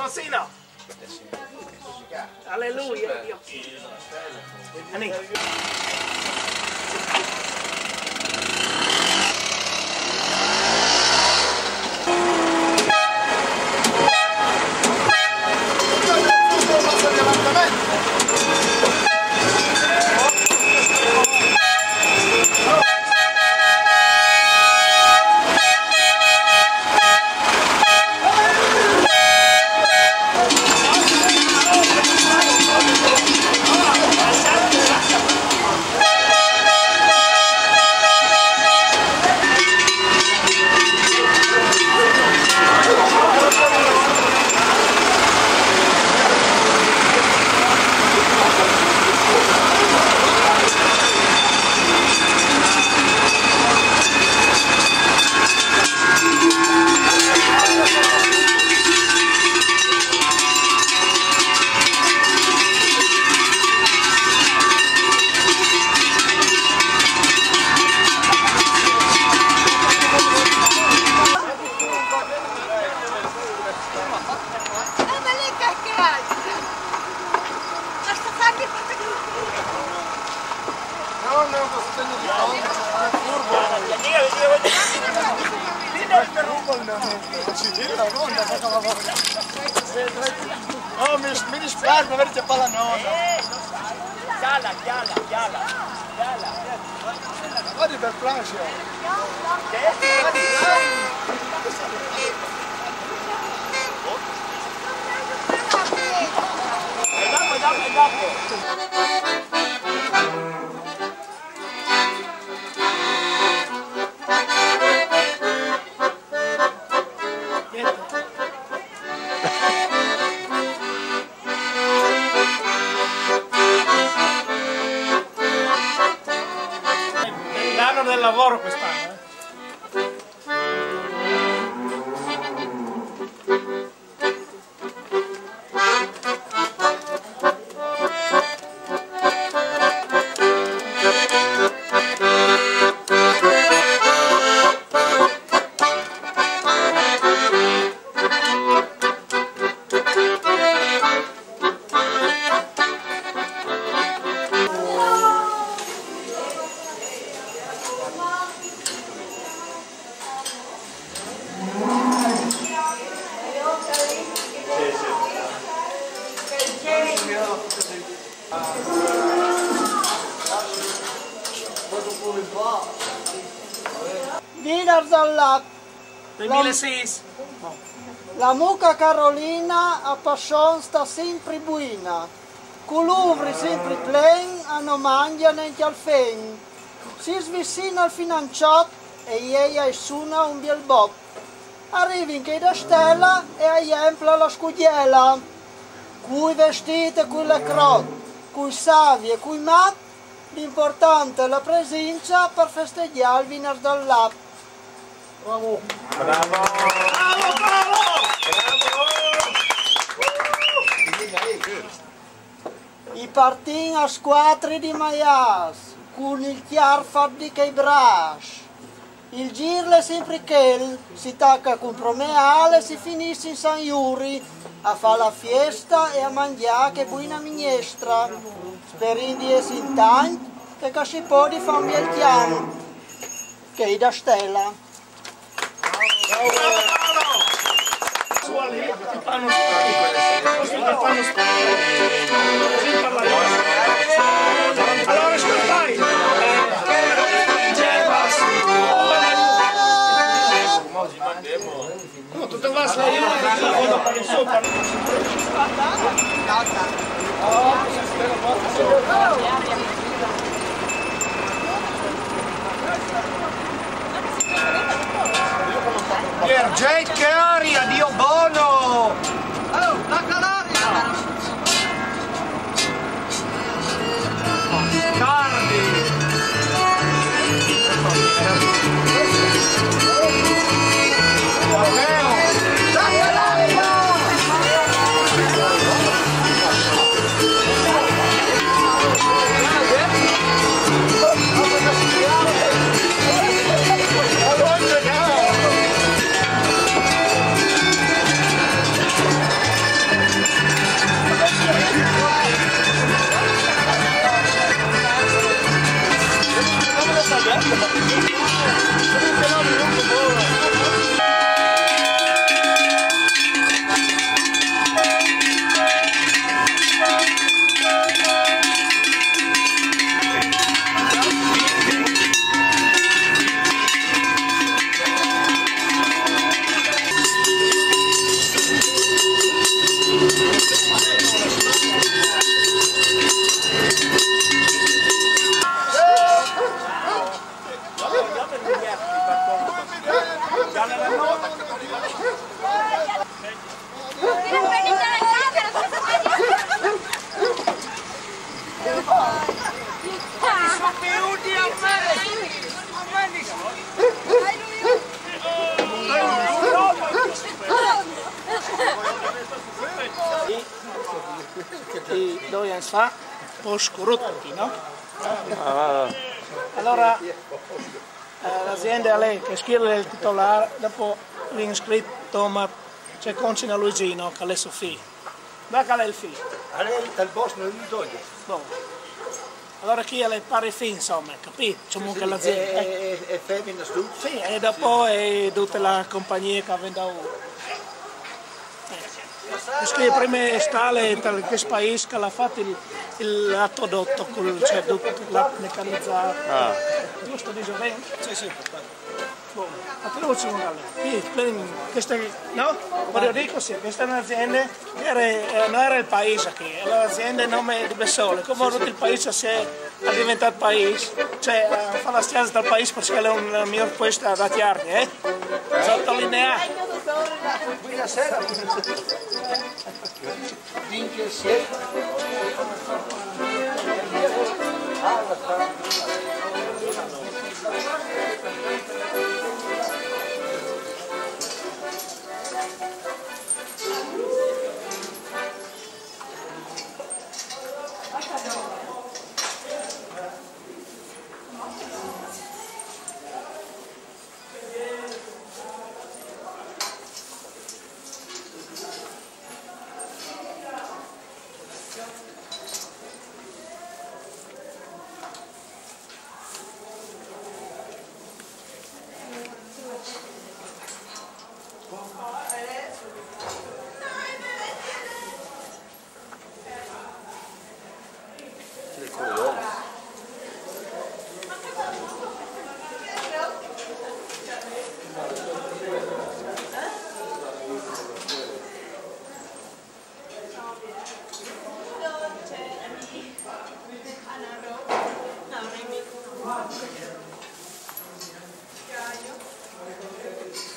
sì no? Alleluia. Anni. Oh, mi dispiace, magari c'è palla nonna. Chiala. Guardi per Francia. L'anno del lavoro quest'anno. Wieners al Lac. 2006. La mucca Carolina a Passion sta sempre buona. Coluvri sempre plen hanno mangia neanche al fen. Si svicina al financiato e ieri suona un bel bot. Arrivi in da stella e aiempla la scudiella. Cui vestite, cui le crotte, cui savi e cui mat, l'importante è la presenza per festeggiare il Wieners dal Lac. Bravo. I partin a squadre di Maias, con il chiar fatti che i brash. Il girle sempre che si tacca con promeale e si finisce in San Iuri a fare la fiesta e a mangiare che buona minestra. Sperando di essere in tanti che si può di fare un bel chiaro, che è da stella. Allora ascoltai. No, tutto va Pierget, che aria, Dio buono! Oh, la caloria! Cardi! 2 anni fa, un po' scurutati, no? Allora l'azienda lei che scrive il titolare, dopo l'inscritto ma c'è Concina Luigino che è Sofì. Da che è il figlio? Lei dal boss non gli toglie. Boh. Allora chi è le pare fin, insomma, capito? C'è comunque l'azienda. È femmina tu? Sì, e dopo è tutta la compagnia che vende. Scrive prima stale in questo paese che l'ha fatto il prodotto, cioè tutto meccanizzato. Giusto dicendo? Sì, sì. Ma te lo faccio questa, no? Voglio dire così, questa è un'azienda che non era il paese qui, era l'azienda in nome di Bessole, come tutto il paese è diventato paese, cioè fa la strada dal paese perché è un mio questo da tiarne, sottolineare. Buonasera. Vinche siete.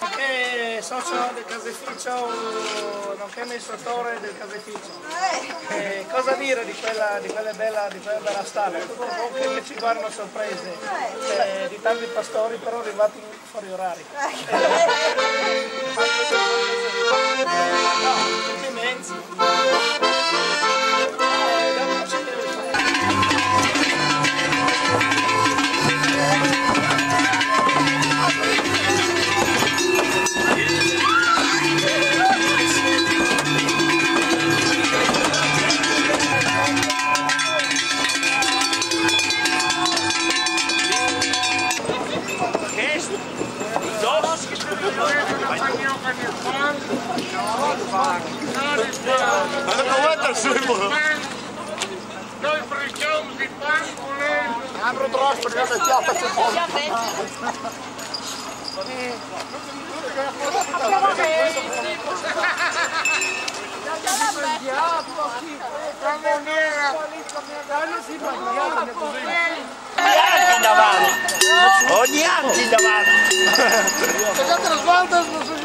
Nonché socio del caseificio, nonché amministratore del caseificio. Cosa dire di quella bella strada? Che ci guardano sorprese di tanti pastori però arrivati fuori orari. No, complimenti. Noi precisamos de pan com leite. Abre o troço para ver se ela está sem fome. Ogni anno in davanti. Altre volte non sono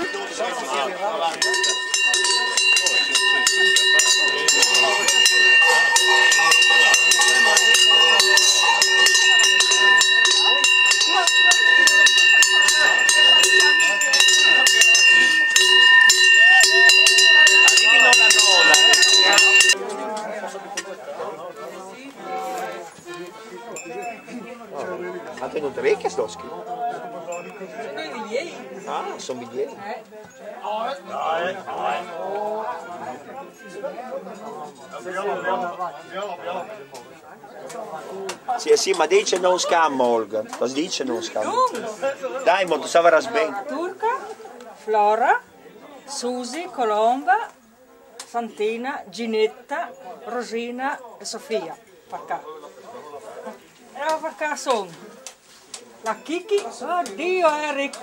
Ha tenuto orecchie Stoschi? Ah, sono biglietti. Sì, sì, ma dice non scammo, Olga. Cosa dice non scammo? Dai, molto savaras bene. Turca, Flora, Susi, Colomba, Santina, Ginetta, Rosina e Sofia. Perché? E perché sono la Kiki, oddio Eric.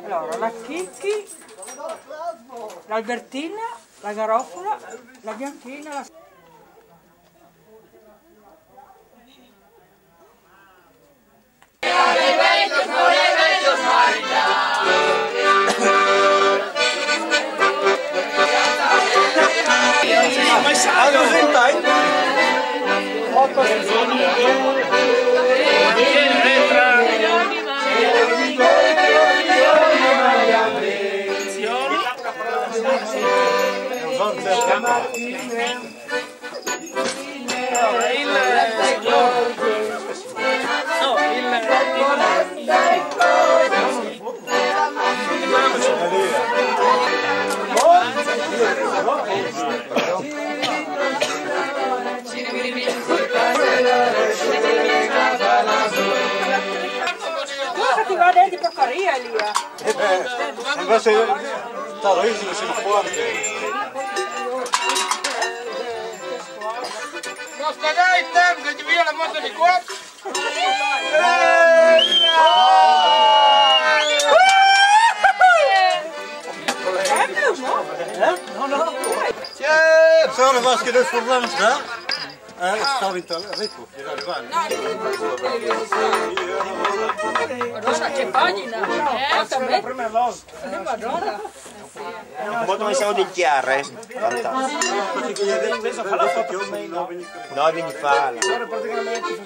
Allora, la Kiki, l'Albertina, la Garofola, la Bianchina, la... Ti va dentro di porcaria, Elia. Invece terrorismo si può. Non spagare il tempo che ti via la moto di qua. Zouden was je dus voor langs daar? Dat staat in het ritmo. Madonna, che pagina! Prima volta. Madonna! Quando mi siamo del chiare? Fantastico. No, vieni fa. Ora praticamente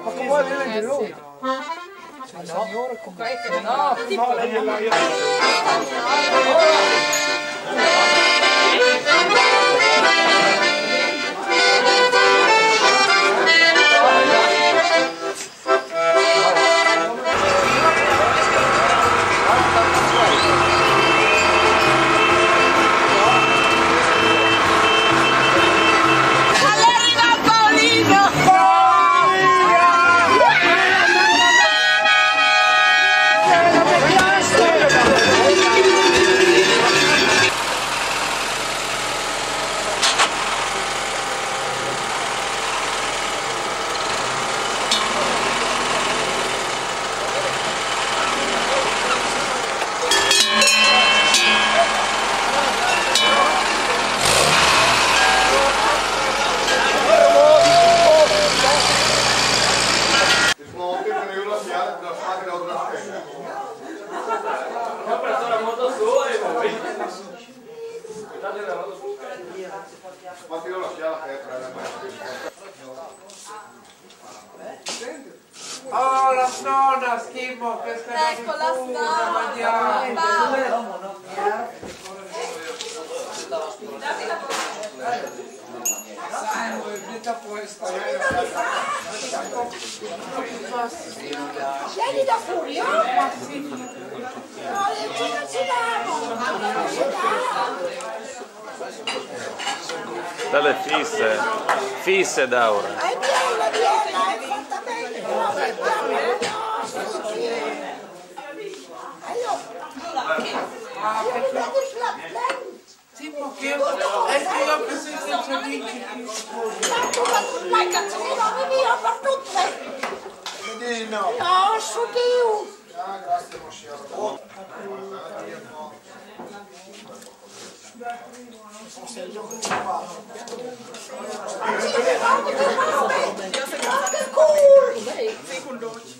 ma come vuoi vedere lui? No, tipo... Oh, la nonna, schifo, questa è Ecco la Vieni da Furio? No, non ci Dalle fisse Daura. È bella, è fatta bene. Tipo che è io che sei senza amici. Ma cazzino, mi via per tutte. No, su Dio. Grazie, Mosciaro. Che cool!